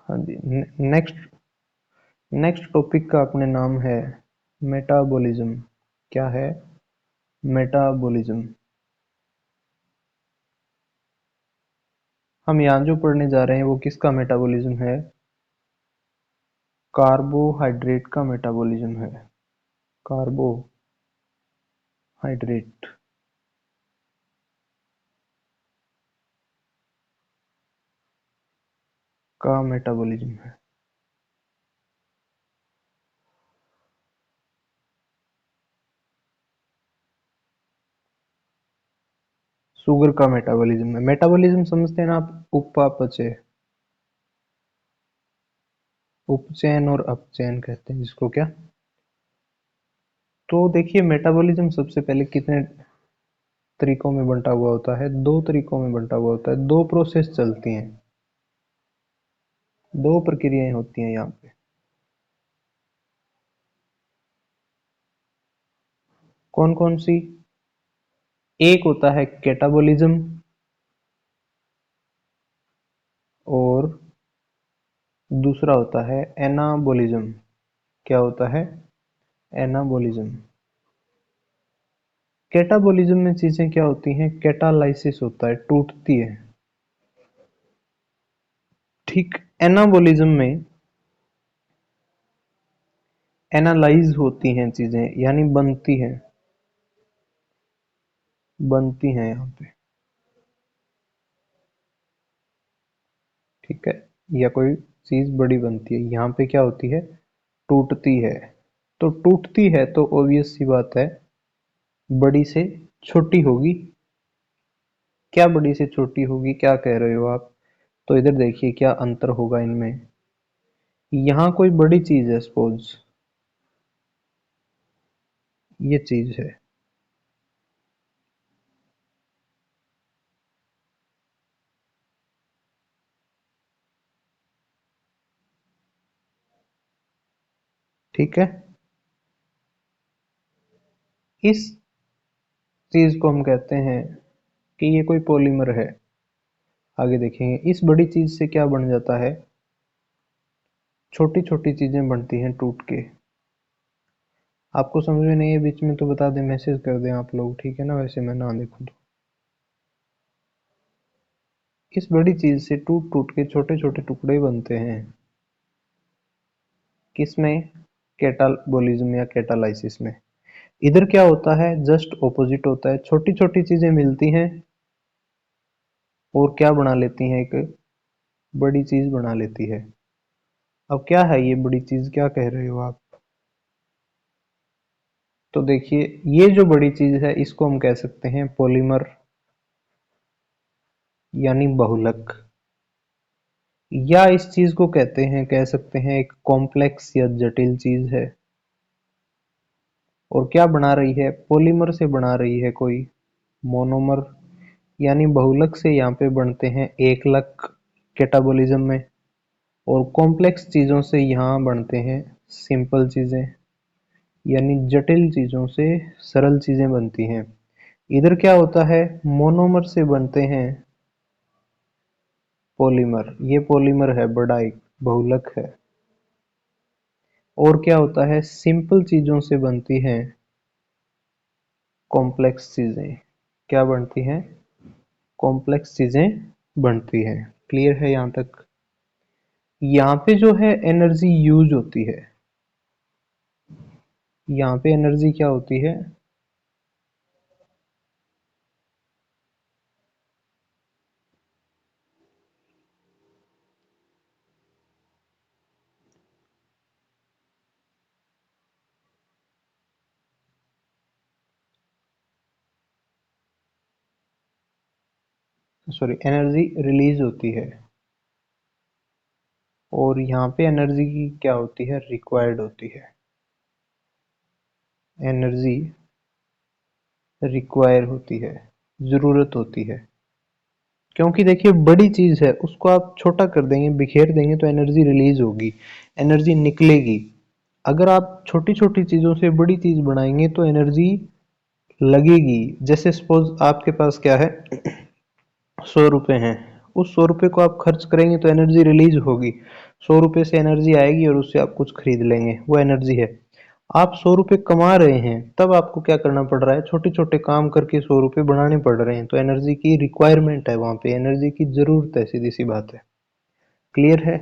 हाँ जी। Next next topic का अपने नाम है मेटाबॉलिज्म। क्या है? मेटाबॉलिज्म। हम यहाँ जो पढ़ने जा रहे हैं वो किसका मेटाबॉलिज्म है? कार्बोहाइड्रेट का मेटाबॉलिज्म है। कार्बोहाइड्रेट का मेटाबॉलिज्म है। शुगर का मेटाबॉलिज्म है। मेटाबॉलिज्म समझते हैं ना आप? उपापचय, उपचयन और अपचयन कहते हैं जिसको। क्या? तो देखिए, मेटाबॉलिज्म सबसे पहले कितने तरीकों में बंटा हुआ होता है? दो तरीकों में बंटा हुआ होता है। दो प्रोसेस चलती हैं, दो प्रक्रियाएं होती हैं यहाँ पे। कौन कौन सी? एक होता है कैटाबॉलिज्म और दूसरा होता है एनाबॉलिज्म। क्या होता है? एनाबॉलिज्म। कैटाबॉलिज्म में चीजें क्या होती हैं? कैटालाइसिस होता है, टूटती है। ठीक। एनाबॉलिज्म में एनालाइज होती हैं चीजें, यानी बनती हैं यहाँ पे। ठीक है। या कोई चीज बड़ी बनती है, यहाँ पे क्या होती है? टूटती है। तो टूटती है तो ऑब्वियस सी बात है, बड़ी से छोटी होगी। क्या बड़ी से छोटी होगी, क्या कह रहे हो आप? तो इधर देखिए क्या अंतर होगा इनमें। यहाँ कोई बड़ी चीज है, सपोज ये चीज है। ठीक है। इस चीज को हम कहते हैं कि ये कोई पॉलीमर है। आगे देखेंगे इस बड़ी चीज से क्या बन जाता है। छोटी छोटी चीजें बनती हैं टूट के। आपको समझ में नहीं है बीच में तो बता दें, मैसेज कर दें आप लोग, ठीक है ना? वैसे मैं ना देखूं तो इस बड़ी चीज से टूट टूट के छोटे छोटे टुकड़े बनते हैं। किसमें? कैटाबॉलिज्म या कैटालाइसिस में। इधर क्या होता है? जस्ट ऑपोजिट होता है। छोटी छोटी चीजें मिलती हैं और क्या बना लेती हैं? एक बड़ी चीज बना लेती है। अब क्या है ये बड़ी चीज, क्या कह रहे हो आप? तो देखिए, ये जो बड़ी चीज है इसको हम कह सकते हैं पॉलीमर, यानी बहुलक। या इस चीज को कहते हैं, कह सकते हैं एक कॉम्प्लेक्स या जटिल चीज है। और क्या बना रही है? पॉलीमर से बना रही है कोई मोनोमर, यानी बहुलक से यहाँ पे बनते हैं एकलक कैटाबॉलिज्म में। और कॉम्प्लेक्स चीजों से यहाँ बनते हैं सिंपल चीजें, यानी जटिल चीजों से सरल चीजें बनती हैं। इधर क्या होता है? मोनोमर से बनते हैं पॉलीमर। ये पॉलीमर है, बड़ा एक बहुलक है। और क्या होता है? सिंपल चीजों से बनती हैं कॉम्प्लेक्स चीजें। क्या बनती हैं? कॉम्प्लेक्स चीजें बनती हैं। क्लियर है यहाँ तक? यहाँ पे जो है एनर्जी यूज होती है। यहाँ पे एनर्जी क्या होती है? सॉरी, एनर्जी रिलीज होती है। और यहाँ पे एनर्जी की क्या होती है? रिक्वायर्ड होती है। एनर्जी रिक्वायर होती है, जरूरत होती है। क्योंकि देखिए बड़ी चीज है, उसको आप छोटा कर देंगे, बिखेर देंगे तो एनर्जी रिलीज होगी, एनर्जी निकलेगी। अगर आप छोटी छोटी चीजों से बड़ी चीज बनाएंगे तो एनर्जी लगेगी। जैसे सपोज आपके पास क्या है, 100 रुपए हैं, उस 100 रुपये को आप खर्च करेंगे तो एनर्जी रिलीज होगी। 100 रुपये से एनर्जी आएगी और उससे आप कुछ खरीद लेंगे, वो एनर्जी है। आप 100 रुपये कमा रहे हैं, तब आपको क्या करना पड़ रहा है, छोटे छोटे काम करके 100 रुपये बनाने पड़ रहे हैं, तो एनर्जी की रिक्वायरमेंट है, वहां पे एनर्जी की जरूरत है, सीधी सी बात है। क्लियर है।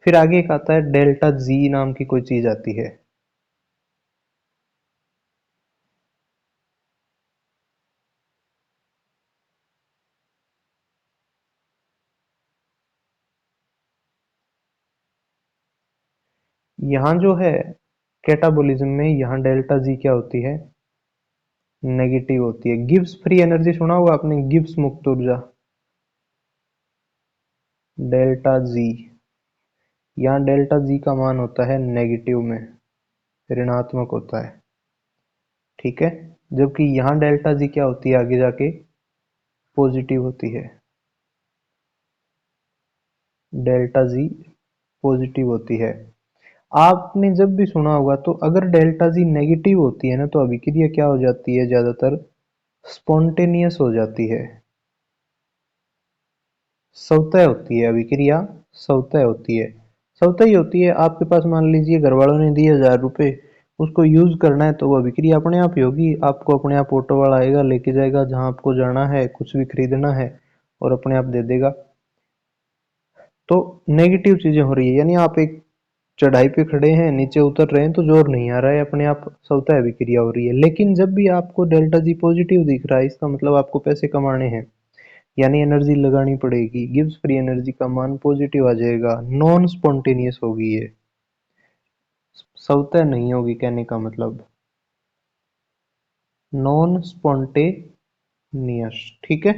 फिर आगे एक आता है डेल्टा जी नाम की कोई चीज आती है। यहाँ जो है कैटाबोलिज्म में, यहाँ डेल्टा जी क्या होती है, नेगेटिव होती है। गिब्स फ्री एनर्जी सुना होगा आपने, गिब्स मुक्त ऊर्जा, डेल्टा जी। यहाँ डेल्टा जी का मान होता है नेगेटिव में, ऋणात्मक होता है। ठीक है। जबकि यहाँ डेल्टा जी क्या होती है आगे जाके, पॉजिटिव होती है। डेल्टा जी पॉजिटिव होती है। आपने जब भी सुना होगा तो अगर डेल्टा जी नेगेटिव होती है ना, तो अभिक्रिया क्या हो जाती है, ज्यादातर स्पॉन्टेनियस हो जाती है, स्वतः होती है अभिक्रिया, स्वतः होती है। स्वतः ही होती है। आपके पास मान लीजिए घर वालों ने दिए 1000 रुपये, उसको यूज करना है, तो वो अभिक्रिया अपने आप ही होगी। आपको अपने आप ऑटो वाला आएगा, लेके जाएगा जहां आपको जाना है, कुछ भी खरीदना है, और अपने आप दे देगा। तो नेगेटिव चीजें हो रही है, यानी आप एक चढ़ाई पे खड़े हैं, नीचे उतर रहे हैं तो जोर नहीं आ रहा है, अपने आप स्वतः अभिक्रिया हो रही है। लेकिन जब भी आपको डेल्टा जी पॉजिटिव दिख रहा है, इसका मतलब आपको पैसे कमाने हैं, यानी एनर्जी लगानी पड़ेगी। गिब्स फ्री एनर्जी का मान पॉजिटिव आ जाएगा, नॉन स्पॉन्टेनियस होगी ये, स्वतः नहीं होगी, कहने का मतलब नॉन स्पॉन्टेनियस। ठीक है,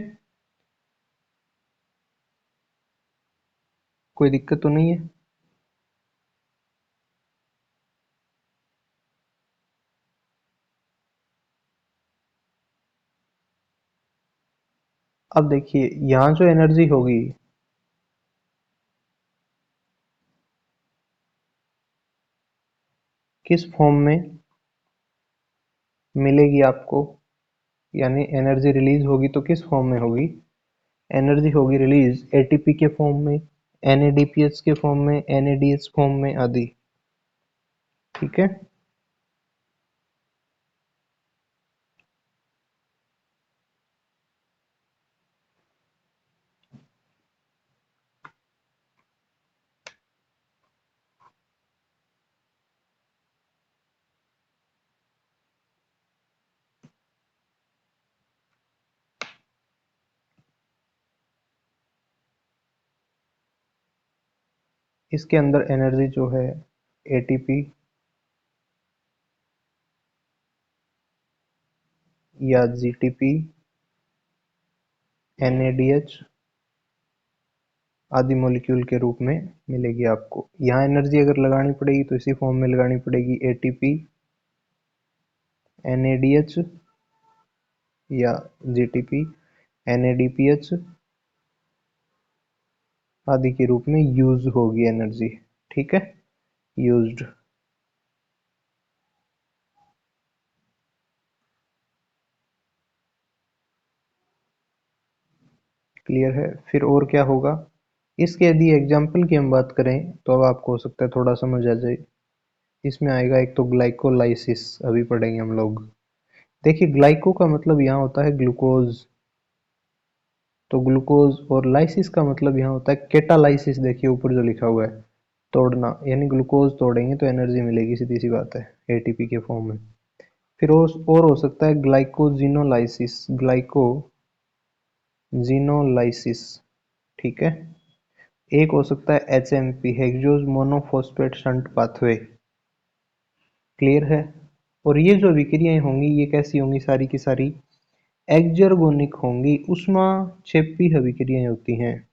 कोई दिक्कत तो नहीं है। अब देखिए यहाँ जो एनर्जी होगी, किस फॉर्म में मिलेगी आपको, यानी एनर्जी रिलीज होगी तो किस फॉर्म में होगी, एनर्जी होगी रिलीज एटीपी के फॉर्म में, एनएडीपीएच के फॉर्म में, एनएडीएच फॉर्म में आदि। ठीक है। इसके अंदर एनर्जी जो है एटीपी या जीटीपी, एनएडीएच आदि मॉलिक्यूल के रूप में मिलेगी आपको। यहाँ एनर्जी अगर लगानी पड़ेगी तो इसी फॉर्म में लगानी पड़ेगी, एटीपी, एनएडीएच या जीटीपी, एनएडीपीएच आदि के रूप में यूज होगी एनर्जी। ठीक है, यूज्ड। क्लियर है। फिर और क्या होगा, इसके यदि एग्जाम्पल की हम बात करें तो अब आपको हो सकता है थोड़ा समझ आ जाए। इसमें आएगा एक तो ग्लाइकोलाइसिस, अभी पढ़ेंगे हम लोग। देखिए ग्लाइको का मतलब यहाँ होता है ग्लूकोज, तो ग्लूकोज, और लाइसिस का मतलब यहाँ होता है केटालाइसिस। देखिए ऊपर जो लिखा हुआ है, तोड़ना, यानी ग्लूकोज तोड़ेंगे तो एनर्जी मिलेगी, सीधी सी बात है, एटीपी के फॉर्म में। फिर और हो सकता है ग्लाइकोजिनोलाइसिस, ग्लाइकोजिनोलाइसिस। ठीक है। एक हो सकता है HMP, hexose monophosphate shunt pathway. Clear है। और ये जो विक्रियाएं होंगी ये कैसी होंगी, सारी की सारी एक्जर्गोनिक होंगी, उष्मा क्षेपी अभिक्रियाएं होती हैं।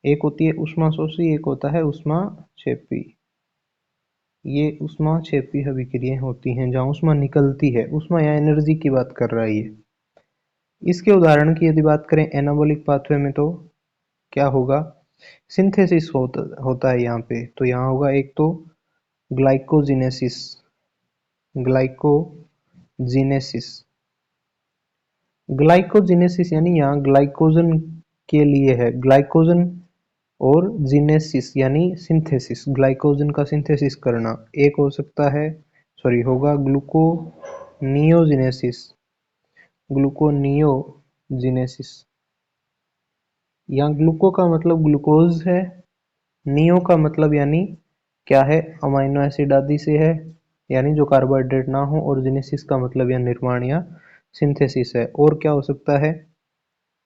एक होती है उष्मा शोषी, एक होता है उष्मा क्षेपी। ये उष्मा क्षेपी अभिक्रियाएं होती हैं जहां उष्मा निकलती है, उष्मा या एनर्जी की बात कर रहा है ये। इसके उदाहरण की यदि बात करें एनाबॉलिक पाथवे में, तो क्या होगा, सिंथेसिस होता है यहाँ पे। तो यहाँ होगा एक तो ग्लाइकोजिनेसिस, ग्लाइकोजिनेसिस, ग्लाइकोजिनेसिस यानी यहाँ ग्लाइकोजन के लिए है ग्लाइकोजन और जीनेसिस यानी सिंथेसिस, ग्लाइकोजन का सिंथेसिस करना। एक हो सकता है, सॉरी, होगा ग्लूकोनियोजिनेसिस, ग्लूकोनियोजिनेसिस। यहाँ ग्लूको का मतलब ग्लूकोज है, नियो का मतलब यानी क्या है, अमाइनो एसिड आदि से है, यानी जो कार्बोहाइड्रेट ना हो, और जेनेसिस का मतलब या निर्माण या सिंथेसिस है। और क्या हो सकता है,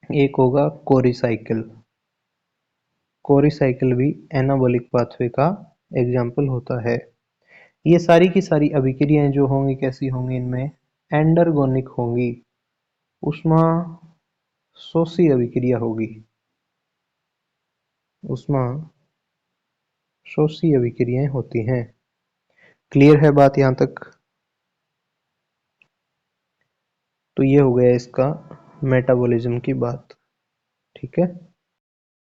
एक होगा कोरिसाइकिल, कोरिसाइकिल भी एनाबॉलिक पाथवे का एग्जाम्पल होता है। ये सारी की सारी अभिक्रियाएं जो होंगी कैसी होंगी, इनमें एंडरगोनिक होंगी, उष्मा शोषी अभिक्रिया होगी, उष्मा शोषी अभिक्रियाएं होती हैं। क्लियर है बात यहाँ तक? तो ये हो गया इसका मेटाबॉलिज्म की बात, ठीक है।